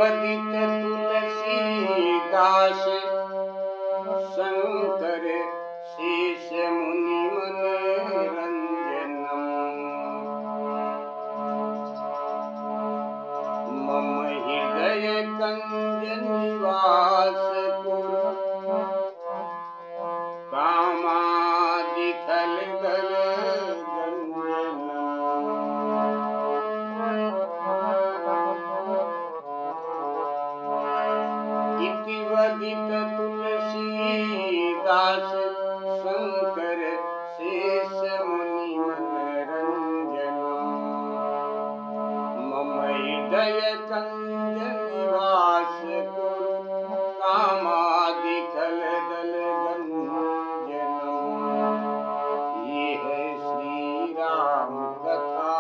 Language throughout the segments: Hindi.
वदित तुलसीदास शंकर शेष मुनि मन रंजनम मम हृदय कंज निवास कुरु कामादिखल गल इति वदित तुलसीदास शंकर शेष मुनि मनरंजनम मम हृदय कंज निवास कुरु कामादिखल दल गंजनम। ये है श्री राम कथा,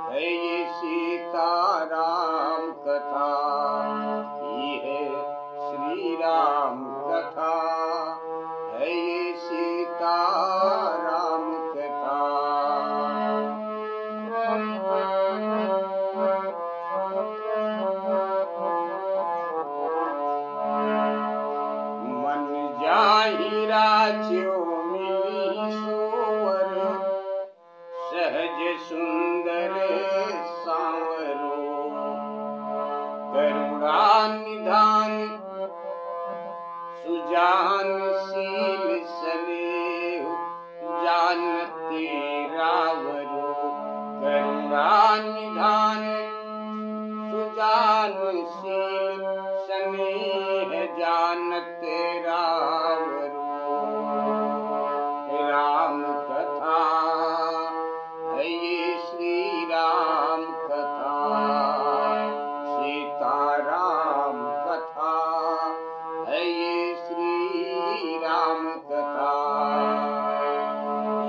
है ये सीता राम कथा। ये है श्री राम कथा, है ये सीता राम कथा। मन जाहि राज्यो मिली सोवर, सहज सुंदर सांवरो। करुणा निधान सुजानशील सनेहु, जानते रावरो। करुणा निधान सुजानशील स्नेह, जानते रावरो। राम कथा है ये श्री राम कथा, सीता राम कथा है ये श्री राम कथा।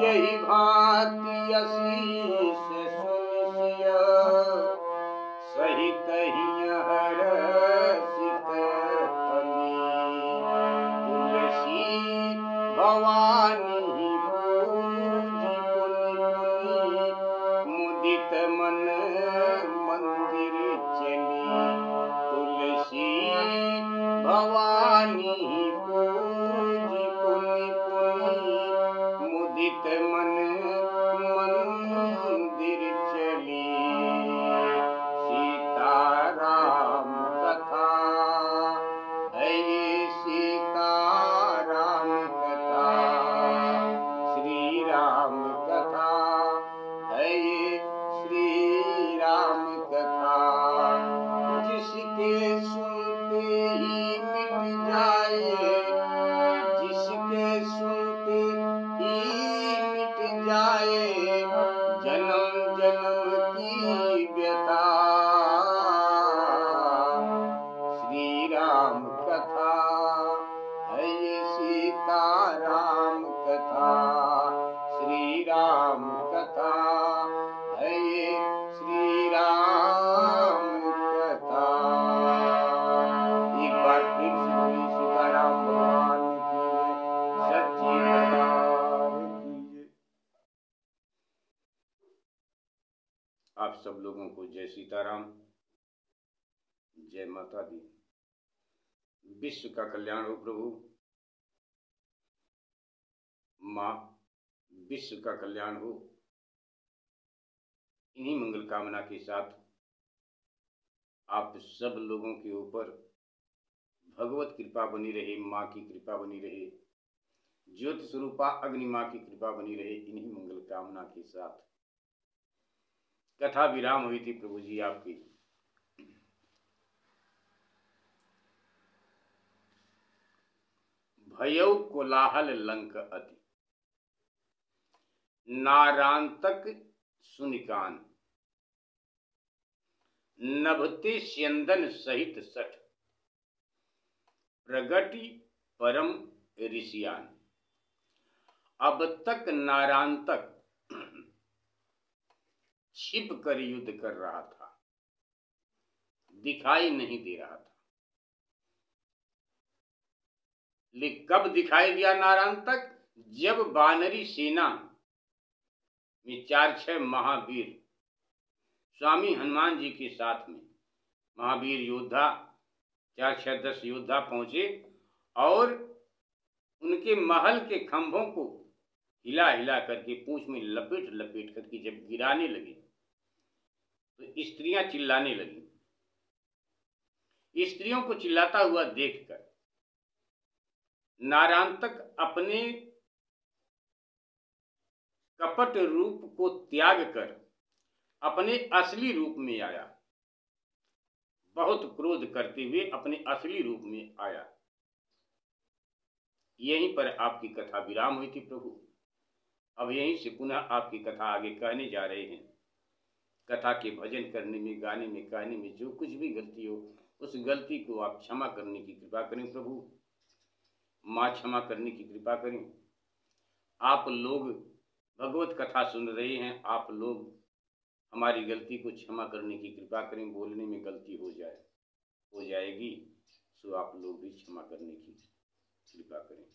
यही भांति असीस सुनिसिय, सहित हरषित फली। तुलसी भवानी पूजी पुनि पुनि, मुदित मन मंदिर चली। तुलसी भवानी पूजी पुनि पुनि, मुदित मन मंदिर चली। सीता राम कथा है ये सीता राम कथा। श्री राम कथा है ये श्री राम कथा। जिसके सुनते ही मिट जाए, जिसके सुनते ही मिट जाए, जन्म जन्म की व्यथा। श्री राम कथा है ये सीता राम कथा। श्री राम कथा है ये श्री राम कथा। एक बार फिर से बोलिए सीताराम भगवान की जय, सच्ची दरबार की जय। आप सब लोगों को जय सीताराम, जय माता दी। विश्व का कल्याण हो प्रभु। माँ, विश्व का कल्याण हो। इन्हीं मंगल कामना के साथ आप सब लोगों के ऊपर भगवत कृपा बनी रहे, माँ की कृपा बनी रहे, ज्योति स्वरूपा अग्नि माँ की कृपा बनी रहे। इन्हीं मंगल कामना के साथ कथा विराम हुई थी प्रभु जी आपकी। भयउ कोलाहल लंक अति, नारांतक सुनिकान। नभते स्यंदन सहित सठ, प्रगति परम ऋषियान। अब तक नारांतक छिप कर युद्ध कर रहा था, दिखाई नहीं दे रहा था। लेकिन कब दिखाई दिया नारांतक? जब वानरी सेना में 4-6 महावीर स्वामी हनुमान जी के साथ में महावीर योद्धा 4, 6, 10 योद्धा पहुंचे और उनके महल के खंभों को हिला हिला करके पूंछ में लपेट लपेट करके जब गिराने लगे तो स्त्रियां चिल्लाने लगी। स्त्रियों को चिल्लाता हुआ देखकर नारायणतक अपने कपट रूप को त्याग कर अपने असली रूप में आया। बहुत क्रोध करते हुए अपने असली रूप में आया। यहीं पर आपकी कथा विराम हुई थी प्रभु। अब यहीं से पुनः आपकी कथा आगे कहने जा रहे हैं। कथा के भजन करने में, गाने में, कहने में जो कुछ भी गलती हो उस गलती को आप क्षमा करने की कृपा करें प्रभु। माँ क्षमा करने की कृपा करें। आप लोग भगवत कथा सुन रहे हैं, आप लोग हमारी गलती को क्षमा करने की कृपा करें। बोलने में गलती हो जाएगी सो आप लोग भी क्षमा करने की कृपा करें।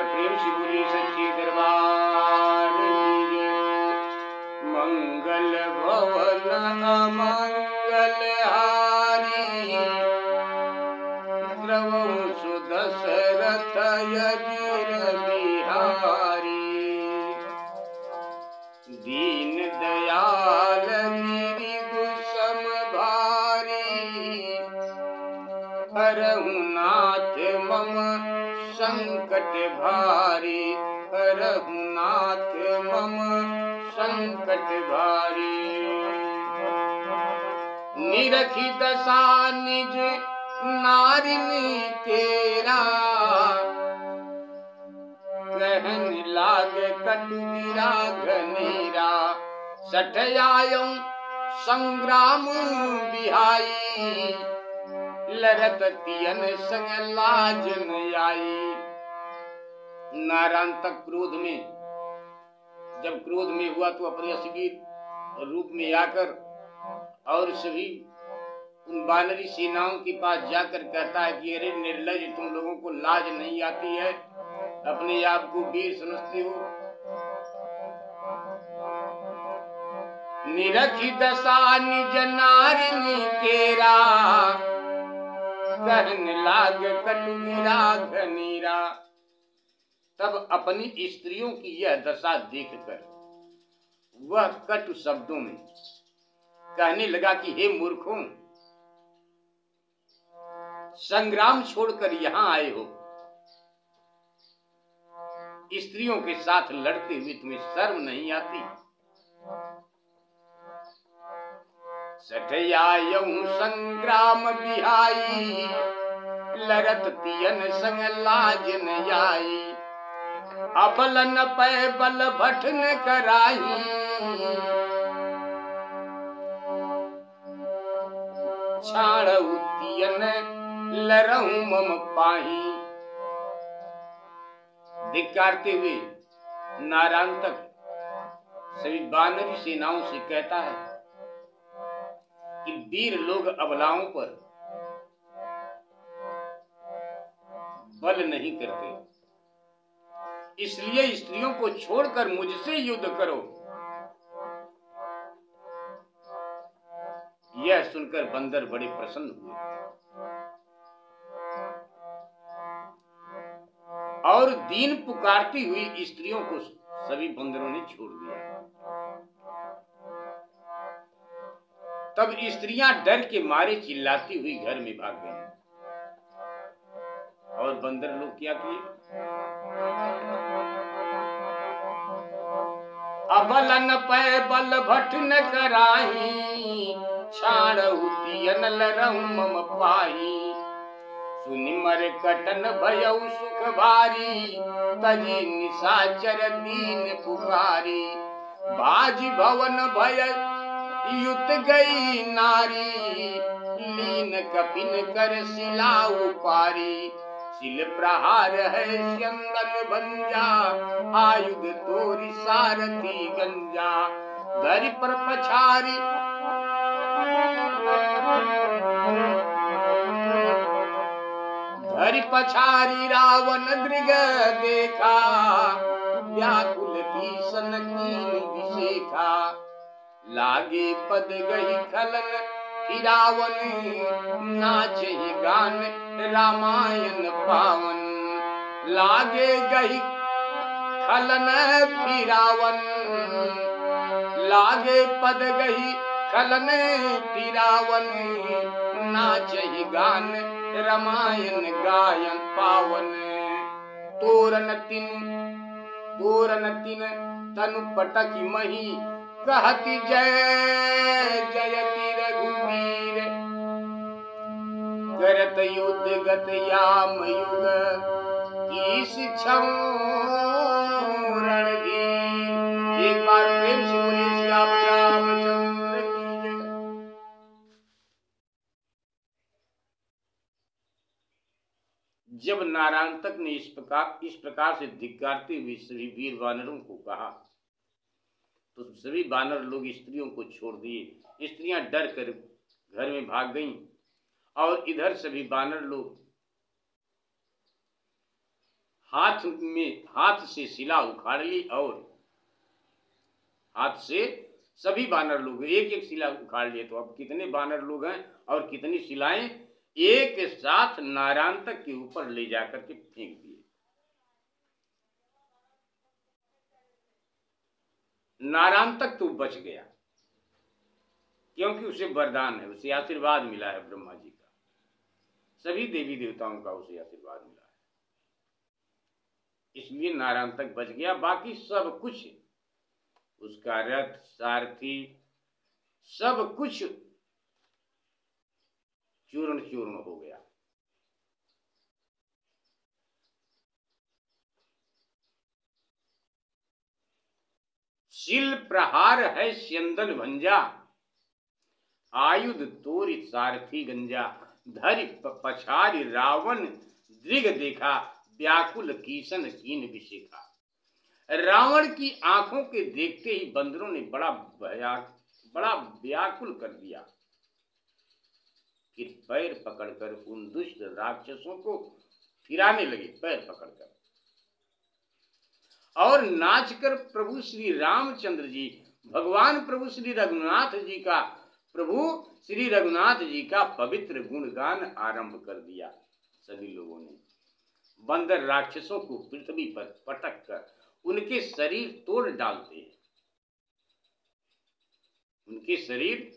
प्रेम से बोलिए सच्चे दरबार की जय। मंगल भवन अमंगल हारी द्रवहु सुदशरथ अजीर बिहारी। दीन दयाल गिरि गुसम भारी हरहु नाथ मम संकट भारी। हरहु नाथ मम संकट भारी। निरखी दशा निज नारिनी तेरा कहन लाग कटु गिरा घनेरा। सठयायं संग्राम बिहाई लरत तियन संग लाज न आई। नारायण तक क्रोध में, जब क्रोध में हुआ तो अपने असली रूप में आकर और सभी उन वानरी सेनाओं के पास जाकर कहता है कि अरे निर्लज, तुम लोगों को लाज नहीं आती है, अपने आप को वीर समझते हो। निरखी दशा निज नारिनी केरा कहन लाग कटु गिरा घनेरा। तब अपनी स्त्रियों की यह दशा देखकर वह कटु शब्दों में कहने लगा कि हे मूर्खों, संग्राम छोड़कर यहां आए हो, स्त्रियों के साथ लड़ते हुए तुम्हें शर्म नहीं आती। सठयायहु संग्राम बिहाई लरत तियन संग लाज न आई। अबल न पै बल भट न कराही छाड़हु तियन लरहु मम पाही। धिक्कारते हुए नारायण तक सभी वानरी सेनाओं से कहता है कि वीर लोग अबलाओं पर बल नहीं करते, इसलिए स्त्रियों को छोड़कर मुझसे युद्ध करो। यह सुनकर बंदर बड़े प्रसन्न हुए और दीन पुकारती हुई स्त्रियों को सभी बंदरों ने छोड़ दिया। तब स्त्रियां डर के मारे चिल्लाती हुई घर में भाग गईं। और बंदर लोग क्या किए? अबलन पै बल भट न कराही, छाड़ हुतियन लरहु मम पाही। सुनि मर कटन भयउ सुख भारी, तजी निशाचर दीन पुकारी। बाज भवन भय युत गई नारी, लीन कपिन कर शिला उपारी। शिल प्रहार है स्यंदन भंजा, आयुध तोरी सारथी गंजा। धरि पर पछारी धरि पछारी रावण दृग देखा, व्याकुल भीषण कीन विशेखा। लागे पद गही खलन फिरावन, नाचे गान रामायण पावन। लागे गही खलन फिरावन, लागे पद गही खलन फिरावन। नाचे गान रामायण गायन पावन। तोरन तिन तनु पटक मही, कहती जय जयति रघुवीर। करत युद्ध गत याम युग, कीस छऊ रणधीर। एक बार प्रेम से बोलिए सियापत रामचंद्र की जय। जब नारायणतक ने इस प्रकार से धिक्कारते हुए सभी वीर वानरों को कहा, तो सभी वानर लोग स्त्रियों को छोड़ दिए। स्त्रियां डर कर घर में भाग गईं और इधर सभी वानर लोग हाथ से शिला उखाड़ ली। और हाथ से सभी वानर लोग एक एक शिला उखाड़ लिए। तो अब कितने वानर लोग हैं और कितनी शिलाएं एक साथ नारायणतक के ऊपर ले जाकर के फेंक दिए। नारायणतक तो बच गया, क्योंकि उसे वरदान है, उसे आशीर्वाद मिला है ब्रह्मा जी का, सभी देवी देवताओं का उसे आशीर्वाद मिला है, इसलिए नारायणतक बच गया। बाकी सब कुछ, उसका रथ, सारथी, सब कुछ चूर्ण चूर्ण हो गया। शिल प्रहार है स्यंदन भंजा, आयुध तोरी सारथी गंजा। धरि पछारी रावण दृग देखा, व्याकुल कीसन कीन विशेखा। रावण की आंखों के देखते ही बंदरों ने बड़ा व्याकुल कर दिया। फिर पैर पकड़कर उन दुष्ट राक्षसों को फिराने लगे, पैर पकड़कर, और नाचकर प्रभु श्री रामचंद्र जी, भगवान प्रभु श्री रघुनाथ जी का पवित्र गुणगान आरंभ कर दिया। सभी लोगों ने बंदर राक्षसों को पृथ्वी पर पटक कर उनके शरीर तोड़ डालते हैं, उनके शरीर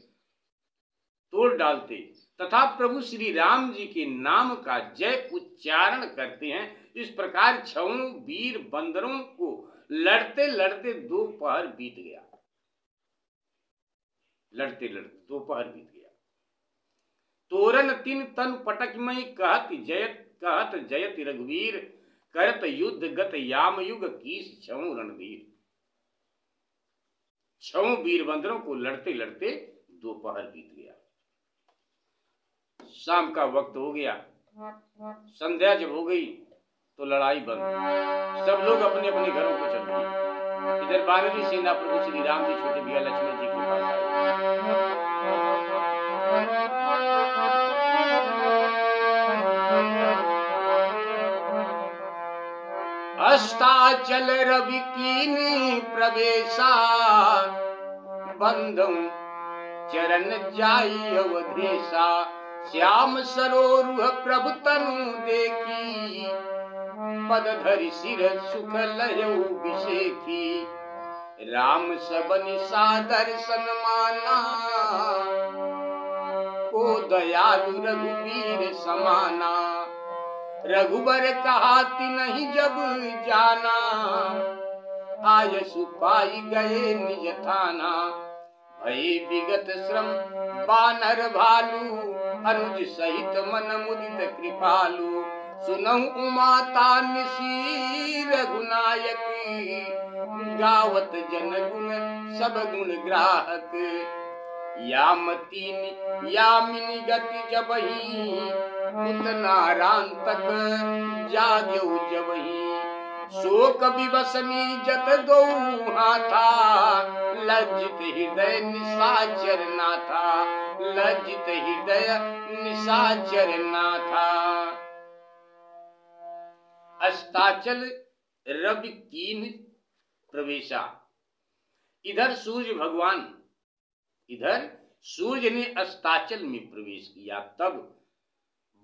तोड़ डालते तथा प्रभु श्री राम जी के नाम का जय उच्चारण करते हैं। इस प्रकार छहों वीर बंदरों को लड़ते लड़ते दोपहर बीत गया, लड़ते लड़ते दोपहर बीत गया। तोरन तिन तन पटक मई, कहत जयति रघुवीर। करत युद्ध गत याम युग, कीस छहों रणधीर। छहों वीर बंदरों को लड़ते लड़ते दोपहर बीत गया। शाम का वक्त हो गया, संध्या जब हो गई तो लड़ाई बंद, सब लोग अपने अपने घरों को चल गए। इधर वानरी सेना प्रभु श्री राम जी छोटे भैया लक्ष्मण जी के पास आई। अस्ताचल रवि कीनी प्रवेशा, बंधम चरण जाई अवधेशा। श्याम सरोरुह प्रभु तनु देखी, पद धरि सिर सुख लयऊ विशेखी। राम सबनि सादर सन्माना, दयालु रघुवीर समाना। रघुबर कहा तिन्हि जब जाना, आयसु पाई गए निज थाना। भई विगत श्रम बानर भालू, अनुज सहित मन मुदित कृपालु। सुनहु उमाता निसी रघुनायक, गावत जन गुण सब गुण ग्राहक। यामिनी गति जबहि, उतना रान तक जाग्यो जबहि। शोक विवश नीजत दो हाथा, लज्जित हृदय निशाचर नाथा। लज्जित हृदय निशाचर नाथा। अस्ताचल रवि कीन प्रवेशा। इधर सूर्य ने अस्ताचल में प्रवेश किया। तब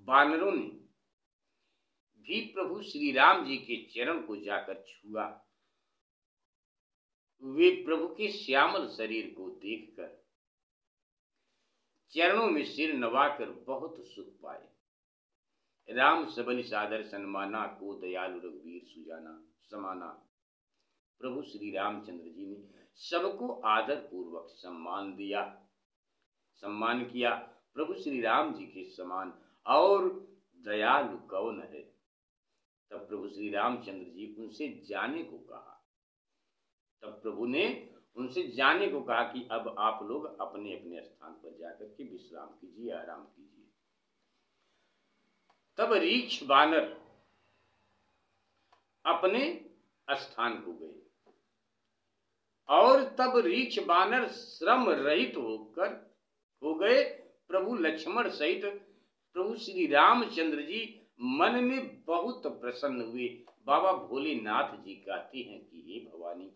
वानरों ने भी प्रभु श्री राम जी के चरण को जाकर छुआ। वे प्रभु के श्यामल शरीर को देखकर चरणों में सिर नवाकर बहुत सुख पाए। राम सबनि सादर सन्माना, को दयालु रघुवीर सुजाना समाना। प्रभु श्री रामचंद्र जी ने सबको आदर पूर्वक सम्मान किया। प्रभु श्री राम जी के समान और दयालु कौन है। तब प्रभु श्री रामचंद्र जी उनसे जाने को कहा। तब प्रभु ने उनसे जाने को कहा कि अब आप लोग अपने अपने स्थान पर जाकर के विश्राम कीजिए, आराम कीजिए। तब रीछ बानर अपने स्थान को गए और तब रीछ बानर श्रम रहित हो गए। प्रभु लक्ष्मण सहित प्रभु श्री रामचंद्र जी मन में बहुत प्रसन्न हुए। बाबा भोलेनाथ जी कहते हैं कि हे भवानी,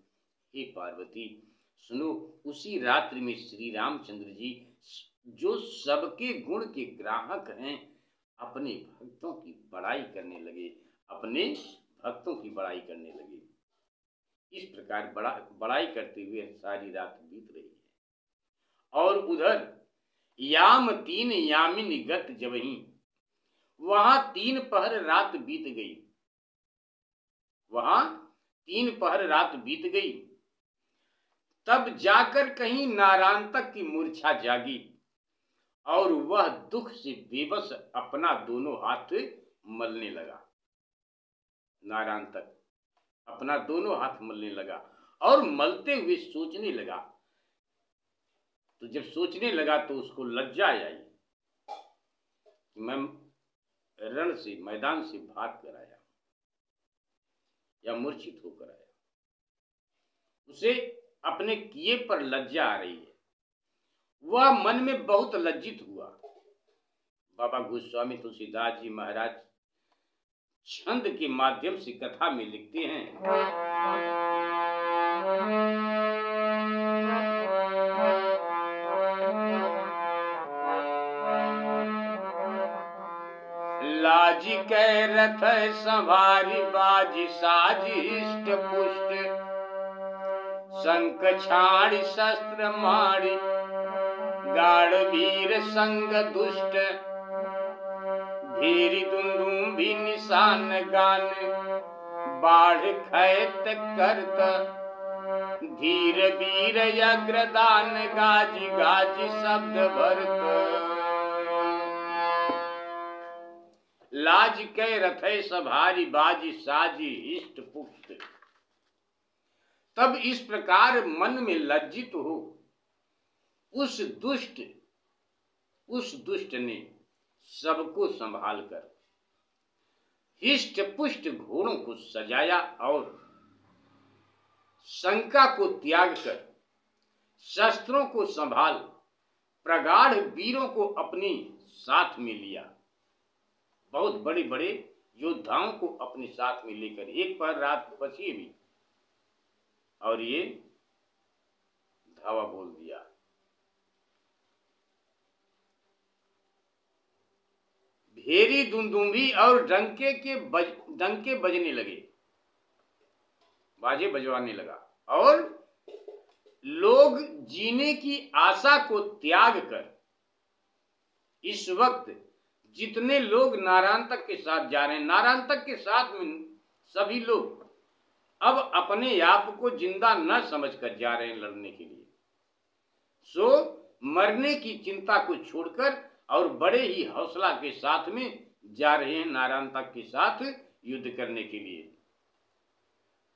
हे पार्वती, सुनो, उसी रात्रि में श्री रामचंद्र जी जो सबके गुण के ग्राहक हैं, अपने भक्तों की बड़ाई करने लगे। इस प्रकार बड़ाई करते हुए सारी रात बीत रही है। और उधर याम तीन यामिनी गत जबहि, वहां 3 पहर रात बीत गई। तब जाकर कहीं नारायणतक की मूर्छा जागी और वह दुख से बेबस अपना दोनों हाथ मलने लगा। नारायणतक अपना दोनों हाथ मलने लगा और मलते हुए सोचने लगा। तो जब सोचने लगा तो उसको लज्जा आई। मैं रण से, मैदान से भाग कर आया या मूर्छित होकर आया। उसे अपने किए पर लज्जा आ रही है। वह मन में बहुत लज्जित हुआ। बाबा गोस्वामी तुलसीदास जी महाराज छंद के माध्यम से कथा में लिखते हैं, लाज कै रथ संभारी बाजी साजी इष्ट पुष्ट, शंख छाड़ी शस्त्र मारी गाढ़ वीर संग दुष्ट, धीरी दुंदुभी निशान गान बाढ़ खैत करत, धीर वीर अग्रदान गाजी गाजी शब्द भरत। लाज कै रथै सभारी बाजी साजी इष्ट पुष्ट। तब इस प्रकार मन में लज्जित हो उस दुष्ट ने सबको संभालकर हिष्ट पुष्ट घोड़ों को सजाया और शंका को त्याग कर शस्त्रों को संभाल प्रगाढ़ वीरों को अपने साथ में लिया। बहुत बड़े बड़े योद्धाओं को अपने साथ में लेकर एक पर रात बची भी और ये धावा बोल दिया। भेरी दुंदुभी और डंके बजने लगे, बाजे बजवाने लगा और लोग जीने की आशा को त्याग कर इस वक्त जितने लोग नारायणतक के साथ जा रहे हैं, नारायणतक के साथ में सभी लोग अब अपने आप को जिंदा न समझकर जा रहे हैं लड़ने के लिए। सो मरने की चिंता को छोड़कर और बड़े ही हौसला के साथ में जा रहे हैं नारायणतक के साथ युद्ध करने के लिए।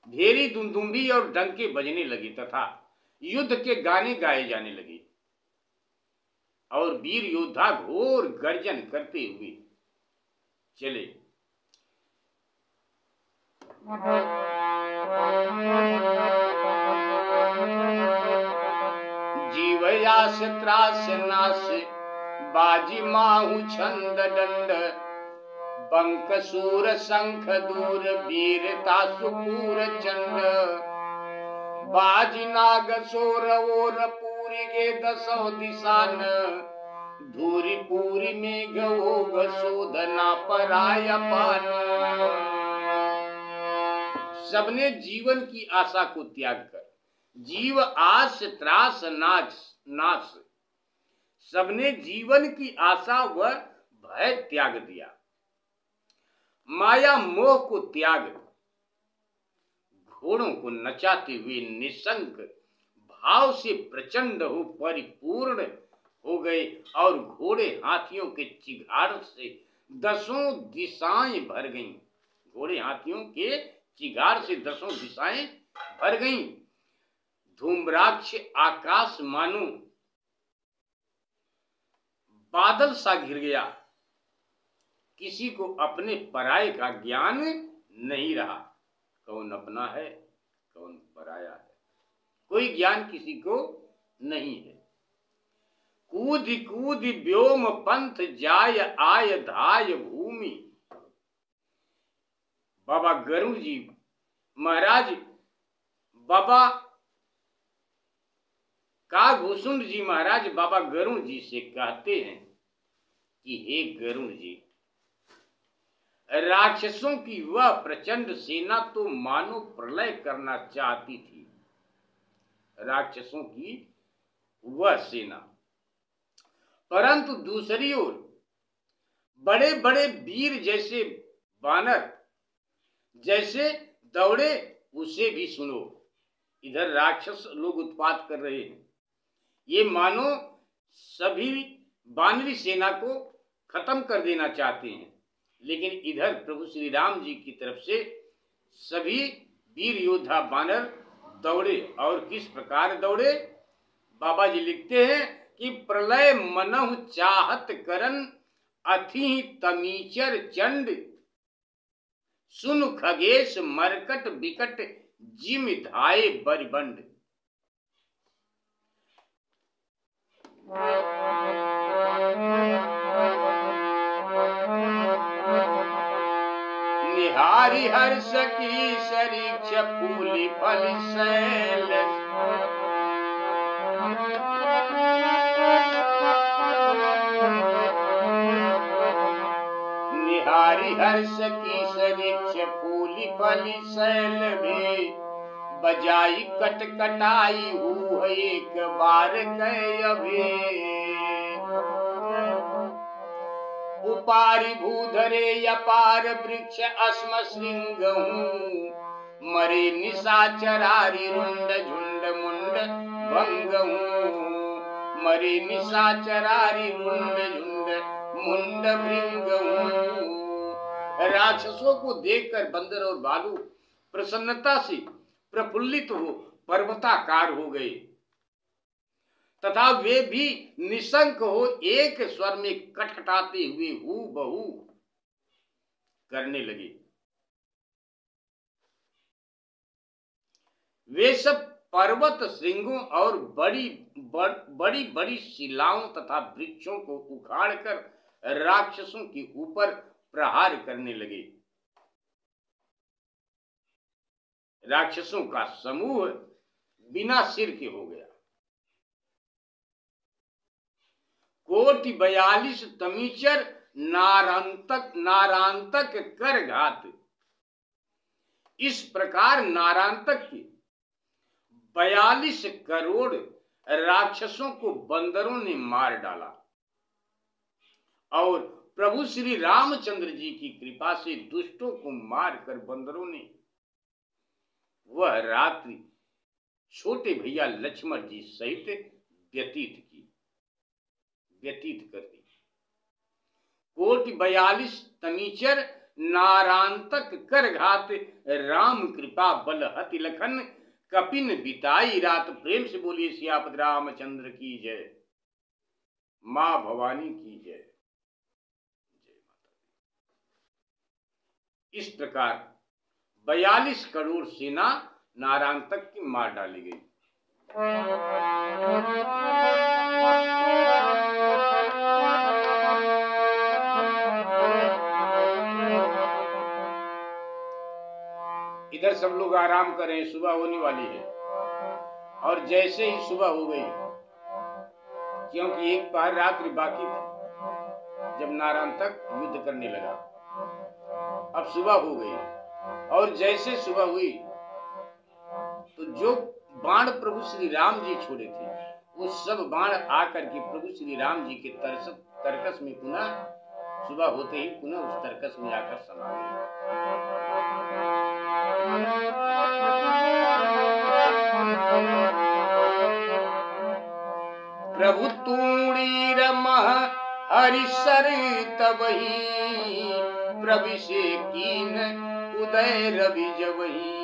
भेरी दुंदुम्बी और डंके बजने लगे तथा युद्ध के गाने गाए जाने लगे और वीर योद्धा घोर गर्जन करते हुए चले। जीवयास त्रास नास बाजी माहु छंद दंड बंकसूर शंख दूर वीरता सुपूर चंड बाजी नाग सोर ओर पूरी गे दसो दिशान धूरी पूरी मेघ ओग शोधना पराय पान। सबने जीवन की आशा को त्याग कर जीव आस त्रास नाश सबने जीवन की आशा व भय त्याग दिया। माया मोह को त्याग घोड़ों को नचाते हुए निशंक भाव से प्रचंड हो परिपूर्ण हो गए और घोड़े हाथियों के चिघाड़ से दसों दिशाएं भर गईं। घोड़े हाथियों के चिघाड़ से दसों दिशाएं भर गईं। धूम्राक्ष आकाश मानो बादल सा घिर गया। किसी को अपने पराये का ज्ञान नहीं रहा। कौन अपना है कौन पराया है, कोई ज्ञान किसी को नहीं है। कूद कूद व्योम पंथ जाय आय धाय भूमि। बाबा गरुड़ जी महाराज बाबा कागभूषुंड जी महाराज बाबा गरुड़ जी से कहते हैं कि हे गरुड़ जी, राक्षसों की वह प्रचंड सेना तो मानो प्रलय करना चाहती थी। राक्षसों की वह सेना, परंतु दूसरी ओर बड़े बड़े वीर जैसे बानर जैसे दौड़े, उसे भी सुनो। इधर राक्षस लोग उत्पात कर रहे हैं, ये मानो सभी बानरी सेना को खत्म कर देना चाहते हैं। लेकिन इधर प्रभु श्री राम जी की तरफ से सभी वीर योद्धा बानर दौड़े। और किस प्रकार दौड़े? बाबा जी लिखते हैं कि प्रलय मनहु चाहत करन अथि तमीचर चंड सुन खगेश मरकट बिकट जिम धाये बरिबंड। निहारी हर्ष की सरीक्ष फूली फल शैल निहारी हर्ष की सरीक्ष फूली फल शैल भी बजाई कटकटाई हूँ एक बार कह अभी। उपारी भूधरे अपार वृक्ष अस्म श्रृंग हूँ मरे निशाचरारी रुंड झुंड मुंड भंग हूँ मरे निशाचरारी रुंड झुंड मुंड भृंग हूँ। राक्षसों को देखकर बंदर और भालू प्रसन्नता से प्रफुल्लित हो पर्वताकार हो गए तथा वे भी निशंक हो एक स्वर में कटकटाते हुए हू बहू करने लगे। वे सब पर्वत श्रृंगों और बड़ी बड़ी शिलाओं तथा वृक्षों को उखाड़कर राक्षसों के ऊपर प्रहार करने लगे। राक्षसों का समूह बिना सिर के हो गया। कोटि 42 तमीचर नारांतक कर घात। इस प्रकार नारांतक के 42 करोड़ राक्षसों को बंदरों ने मार डाला। और प्रभु श्री रामचंद्र जी की कृपा से दुष्टों को मारकर बंदरों ने वह रात्रि छोटे भैया लक्ष्मण जी सहित व्यतीत कर दी। कोटि 42 तमीचर नारांतक कर घात, राम कृपा बल हति लखन, कपिन बिताई रात। प्रेम से बोलिए सियापति रामचंद्र की जय, मां भवानी की जय। इस प्रकार 42 करोड़ सेना नारांतक की मार डाली गई। इधर सब लोग आराम कर रहे हैं, सुबह होने वाली है। और जैसे ही सुबह हो गई, क्योंकि एक पहर रात्रि बाकी थी जब नारांतक युद्ध करने लगा, अब सुबह हो गई। और जैसे सुबह हुई तो जो बाण प्रभु श्री राम जी छोड़े थे वो सब बाण आकर के प्रभु श्री राम जी के तरकस में पुनः सुबह होते ही पुनः उस तरकस में आकर समा गए। प्रभु तूणीर मह हरिसर तबही, प्रविशे कीन उदय रवि जबही।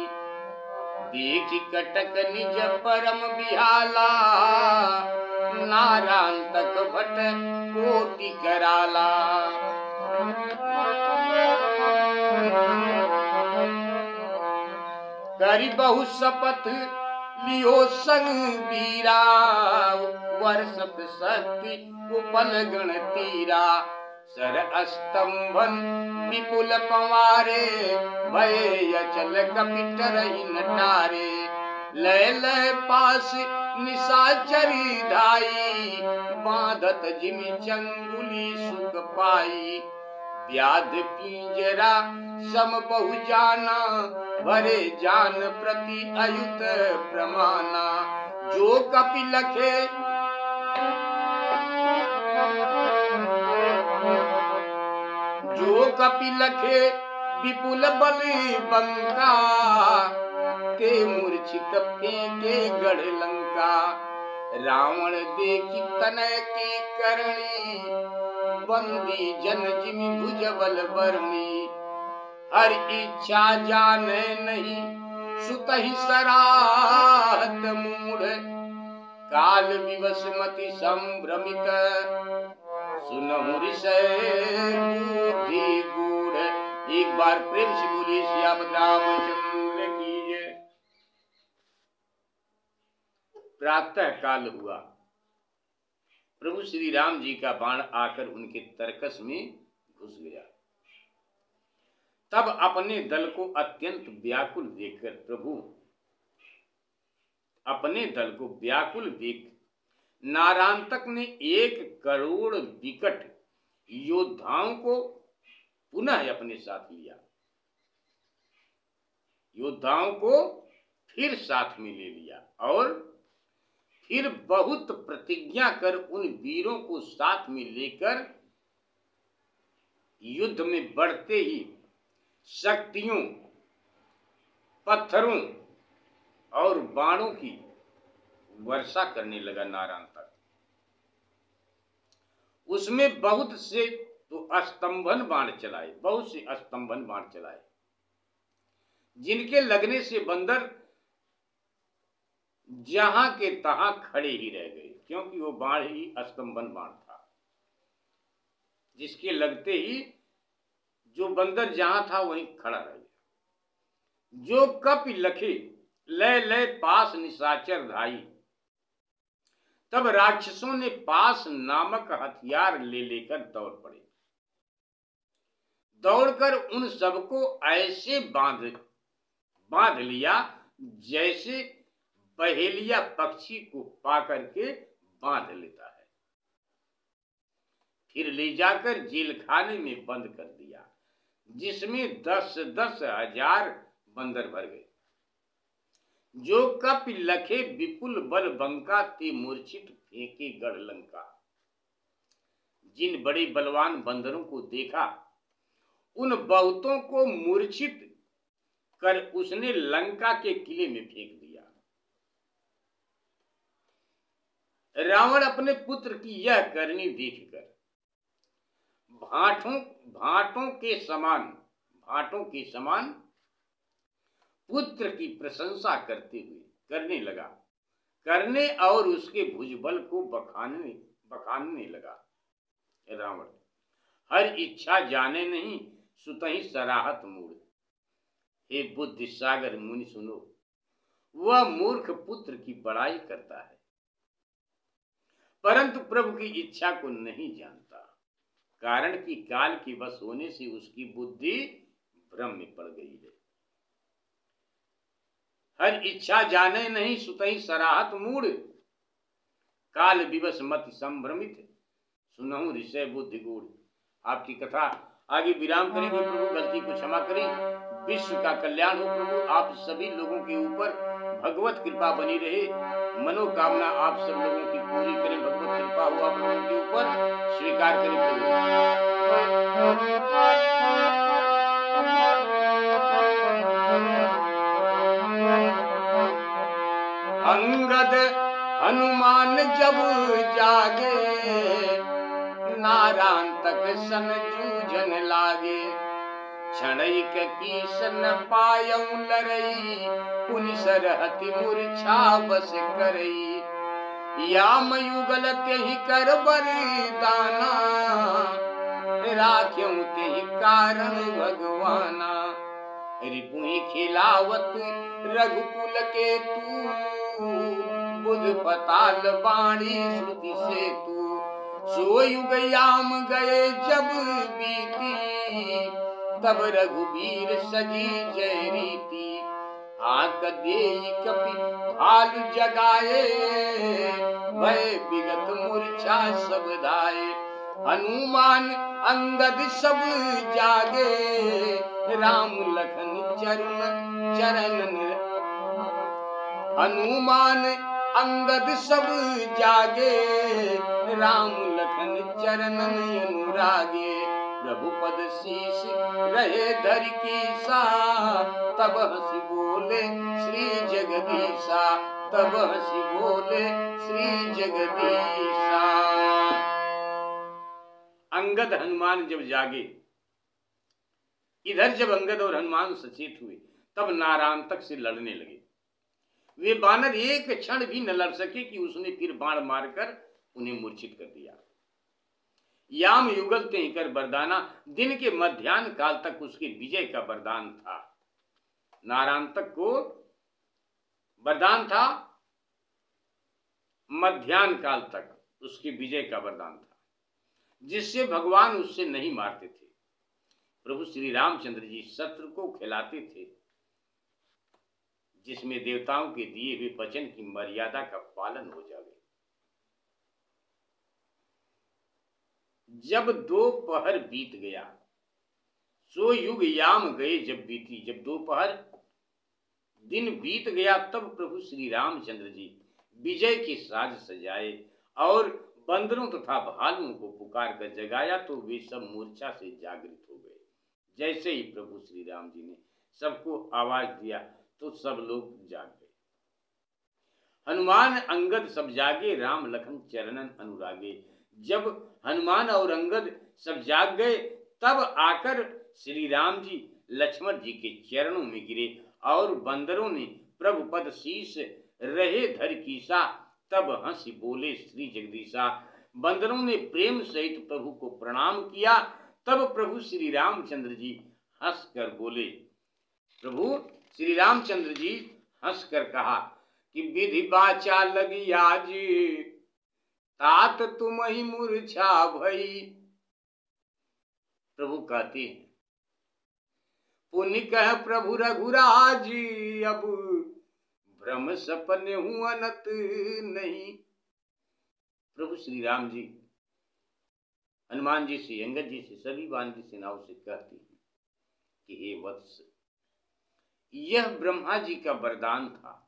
देखि कटक निज परम बिहाला, नारांतक भट कोटि कराला। करि बहु शपथ लियो संग बीरा, वर्षत शक्ति उपल गण तीरा। सर अस्तंभन विपुल पवारे, भय अचल कपिट रही नटारे। लय लय पास निशाचरी धाई, बांधत जिमि चंगुली सुख पाई। व्याध पिंजरा सम बहु जाना, भरे जान प्रति अयुत प्रमाना। जो कपि लखे विपुल बल बंका, ते मूर्छित फेंके गढ़ लंका। रावण देखी तनय की करणी, बंदी जन जिमि भुजबल बरणी। हर इच्छा जाने नहीं, सुतहि सराहत मूढ़। काल विवश मति संभ्रमित, सुनहु ऋषय बुद्धि गूढ़। एक बार प्रेम से बोलिए सियापति रामचंद्र की जय। प्रातः काल हुआ, प्रभु श्री राम जी का बाण आकर उनके तरकस में घुस गया। तब अपने दल को अत्यंत व्याकुल देखकर प्रभु अपने दल को व्याकुल देख नारांतक ने 1 करोड़ विकट योद्धाओं को पुनः अपने साथ लिया। योद्धाओं को फिर साथ में ले लिया और फिर बहुत प्रतिज्ञा कर उन वीरों को साथ में लेकर युद्ध में बढ़ते ही शक्तियों, पत्थरों और बाणों की वर्षा करने लगा नारांतक। उसमें बहुत से तो अस्तंभन बाण चलाए, बहुत से अस्तंभन बाण चलाए, जिनके लगने से बंदर जहां के तहां खड़े ही रह गए, क्योंकि वो बाण ही अस्तंभन बाण था, जिसके लगते ही जो बंदर जहां था वहीं खड़ा रह गया। जो कपि लखे लय लय पास निशाचर धाई, तब राक्षसों ने पास नामक हथियार ले लेकर दौड़ पड़े। दौड़कर उन सबको ऐसे बांध लिया जैसे बहेलिया पक्षी को पाकर के बांध लेता है। फिर ले जाकर जेल खाने में बंद कर दिया, जिसमें 10-10 हजार बंदर भर गए। जो कपि लखे विपुल बल बंका, ते मूर्छित फेंके गढ़ लंका। जिन बड़े बलवान बंदरों को देखा, उन बहुतों को मूर्छित कर उसने लंका के किले में फेंक दिया। रावण अपने पुत्र की यह करनी देखकर भांटों के समान पुत्र की प्रशंसा करने और उसके भुजबल को बखानने लगा। रावण हर इच्छा जाने नहीं, सुतहि सराहत मूढ़। हे बुद्धि सागर मुनि सुनो, वह मूर्ख पुत्र की बड़ाई करता है, परंतु प्रभु की इच्छा को नहीं जानता, कारण कि काल के वश होने से उसकी बुद्धि भ्रम में पड़ गई है। हर इच्छा जाने नहीं, सुतहि सराहत मूढ़। काल विवश मति संभ्रमित, सुनहु ऋषय बुद्धि गूढ़। आपकी कथा आगे विराम करेंगे। प्रभु गलती को क्षमा करें, विश्व का कल्याण हो। प्रभु आप सभी लोगों के ऊपर भगवत कृपा बनी रहे, मनोकामना आप सब लोगों की पूरी करें। भगवत कृपा हो आप लोगों के ऊपर, स्वीकार करें प्रभु। अंगद हनुमान जब जागे, नारायण तक सन जूझन लागे। क्षणैक कीस न पायऊ लरई, पुनि सरहति मूर्छा बस करई। याम युगल तेहि कर बरदाना, राख्यऊ तेहि कारण भगवाना। रिपुहि खिलावत रघुकुल के तू, बुध पताल बाणी श्रुति से तू। सो युग याम गए जब बीती, तब रघुबीर सजी जय रीति। आक देई कपि भालु जगाए, भय विगत मूर्छा सब धाये। हनुमान अंगद सब जागे, राम लखन हनुमान अंगद सब जागे, राम लखन चरणन अनुरागे। प्रभु पद शीस रहे धर कीसा, तब हंसी बोले श्री जगदीशा। तब हंसी बोले श्री जगदीशा। अंगद हनुमान जब जागे, इधर जब अंगद और हनुमान सचेत हुए, तब नारायण से लड़ने लगे। वे बानर एक क्षण भी न लड़ सके कि उसने फिर बाण मारकर उन्हें मूर्छित कर दिया। याम युगल तेहि कर बरदाना, दिन के मध्याह्न काल तक उसके विजय का वरदान था। नारायण को वरदान था, मध्याह्न काल तक उसके विजय का वरदान था, जिससे भगवान उससे नहीं मारते थे। प्रभु श्री रामचंद्र जी शत्रु को खिलाते थे, जिसमें देवताओं के दिए हुए वचन की मर्यादा का पालन हो जाए। जब दोपहर बीत गया, सो युग याम गए जब बीती। जब दोपहर दिन बीत गया, तब प्रभु श्री रामचंद्र जी विजय के साज सजाए और बंदरों तथा भालुओं को पुकार कर जगाया, तो वे सब मूर्छा से जागृत हो गए। जैसे ही प्रभु श्री राम जी ने सबको आवाज दिया, तो सब लोग जाग गए। हनुमान अंगद सब जागे, राम लखन चरणन अनुरागे। जब हनुमान और अंगद सब जाग गए, तब आकर श्री राम जी लक्ष्मण जी के चरणों में गिरे और बंदरों ने प्रभु पद शीस रहे धर कीसा, तब हंसी बोले श्री जगदीशा। बंदरों ने प्रेम सहित प्रभु को प्रणाम किया। तब प्रभु श्री रामचंद्र जी हंसकर बोले, प्रभु श्री रामचंद्र जी हंसकर कहा कि विधि बाचा लगी आज, तात तुम ही मूर्छा भई। प्रभु कहते हैं, पुण्य कह प्रभु रघुराज, अब भ्रम सपने हूं अनत नहीं। प्रभु श्री राम जी हनुमान जी से, अंगद जी से, सभी वानरी सेनाओं से कहते हैं कि हे वत्स, यह ब्रह्मा जी का वरदान था,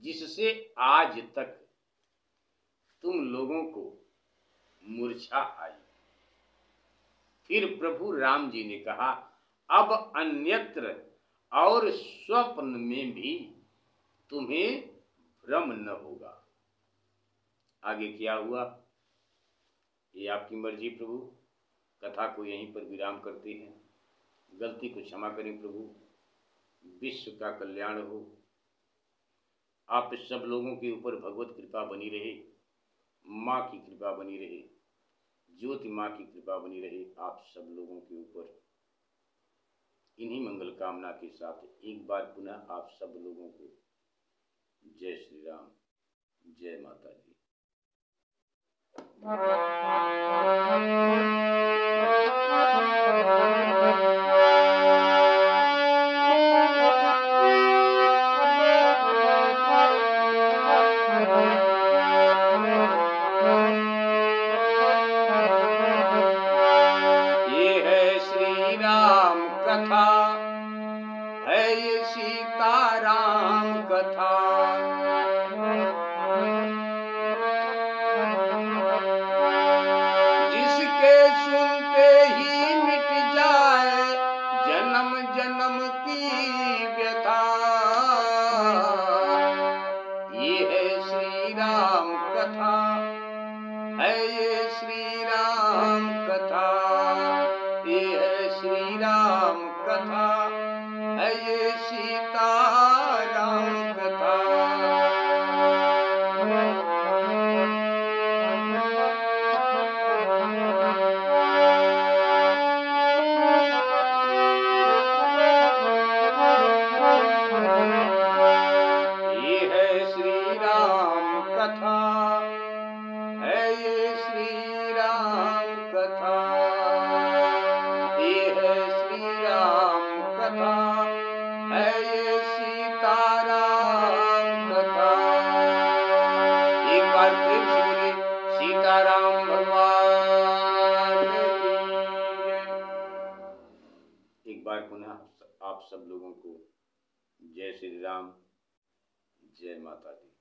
जिससे आज तक तुम लोगों को मूर्छा आई। फिर प्रभु राम जी ने कहा, अब अन्यत्र और स्वप्न में भी तुम्हें भ्रम न होगा। आगे क्या हुआ ये आपकी मर्जी प्रभु। कथा को यहीं पर विराम करते हैं। गलती को क्षमा करें प्रभु। विश्व का कल्याण हो। आप सब लोगों के ऊपर भगवत कृपा बनी रहे, माँ की कृपा बनी रहे, ज्योति माँ की कृपा बनी रहे आप सब लोगों के ऊपर। इन्हीं मंगल कामना के साथ एक बार पुनः आप सब लोगों को जय श्री राम, जय माता दी। ये है श्री राम कथा, है ये सीताराम कथा। जिसके सुनते ही मिट जाए जन्म जन्म की व्यथा। ये है श्री राम कथा, है ये श्री राम कथा। ये है श्री राम कथा, है ये सीताराम कथा। ये है श्री राम कथा, है ये श्री राम कथा। ये है श्री राम कथा, है ये सीताराम कथा। एक बार प्रेम से बोले सीताराम भगवान की जय। एक बार पुनः आप सब लोगों को जय श्री राम, जय माता दी।